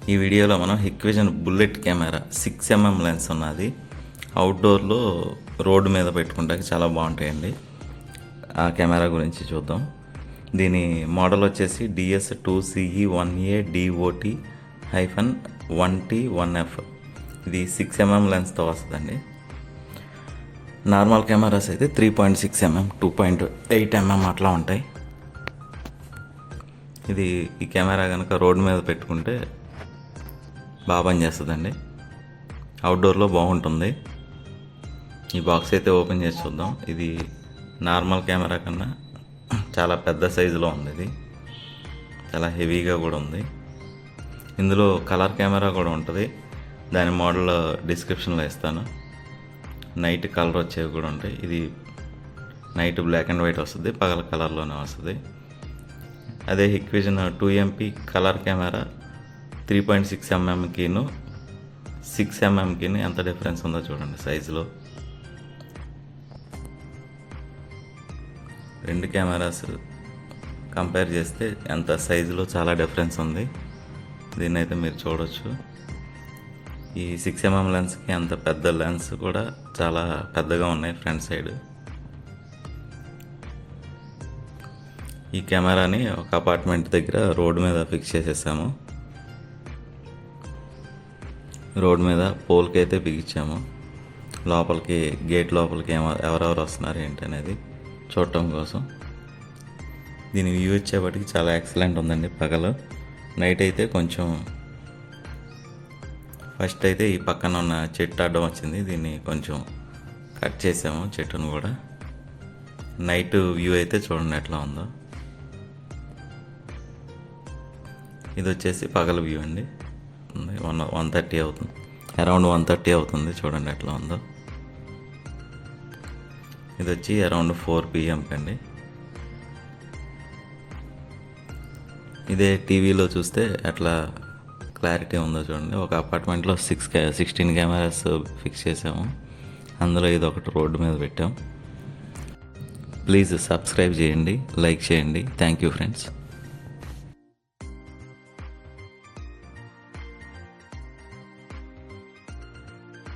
ఈ వీడియోలో మనం Hikvision bullet camera 6mm lens ఉన్నది. అవుట్డోర్లో రోడ్డు మీద పెట్టుకుంటానికి చాలా బాగుంటాయండి. ఆ కెమెరా గురించి చూద్దాం. దీని మోడల్ వచ్చేసి DS-2CE1AD0T-IT1F. ఇది 6mm లెన్స్తో వస్తుందండి. నార్మల్ కెమెరాస్ అయితే 3.6mm 2.8mm అట్లా ఉంటాయి. ఈ కెమెరా కనుక రోడ్డు మీద పెట్టుకుంటే బాగా పనిచేస్తుందండి. అవుట్డోర్లో బాగుంటుంది. ఈ బాక్స్ అయితే ఓపెన్ చేసి చూద్దాం. ఇది నార్మల్ కెమెరా కన్నా చాలా పెద్ద సైజులో ఉంది. ఇది చాలా హెవీగా కూడా ఉంది. ఇందులో కలర్ కెమెరా కూడా ఉంటుంది. దాని మోడల్ డిస్క్రిప్షన్లో ఇస్తాను. నైట్ కలర్ వచ్చేవి కూడా ఉంటాయి. ఇది నైట్ బ్లాక్ అండ్ వైట్ వస్తుంది, పగల కలర్లోనే వస్తుంది. అదే హిక్విజన్ 2MP కలర్ కెమెరా 3.6mmకి 6mmకి ఎంత డిఫరెన్స్ ఉందో చూడండి సైజులో. రెండు కెమెరాస్ కంపేర్ చేస్తే ఎంత సైజులో చాలా డిఫరెన్స్ ఉంది. దీన్ని అయితే మీరు చూడవచ్చు. ఈ 6mm లెన్స్కి అంత పెద్ద లెన్స్ కూడా చాలా పెద్దగా ఉన్నాయి ఫ్రంట్ సైడ్. ఈ కెమెరాని ఒక అపార్ట్మెంట్ దగ్గర రోడ్డు మీద ఫిక్స్ చేసేసాము. రోడ్డు మీద పోల్కి అయితే బిగించాము. లోపలికి గేట్ లోపలికి ఎవరెవరు వస్తున్నారు ఏంటి అనేది చూడటం కోసం. దీని వ్యూ వచ్చేప్పటికి చాలా ఎక్సలెంట్ ఉందండి. పగలు నైట్ అయితే కొంచెం ఫస్ట్ అయితే ఈ పక్కన ఉన్న చెట్టు అడ్డం వచ్చింది. దీన్ని కొంచెం కట్ చేసాము చెట్టును కూడా. నైట్ వ్యూ అయితే చూడండి ఎట్లా ఉందో. ఇది వచ్చేసి పగల వ్యూ అండి. 1:30 అవుతుంది, అరౌండ్ 1:30 అవుతుంది. చూడండి ఎట్లా ఉందో. ఇది వచ్చి అరౌండ్ 4 PM అండి. ఇదే టీవీలో చూస్తే ఎట్లా క్లారిటీ ఉందో చూడండి. ఒక అపార్ట్మెంట్లో 16 కెమెరాస్ ఫిక్స్ చేసాము. అందులో ఇది ఒకటి రోడ్డు మీద పెట్టాం. ప్లీజ్ సబ్స్క్రైబ్ చేయండి, లైక్ చేయండి. Thank you friends.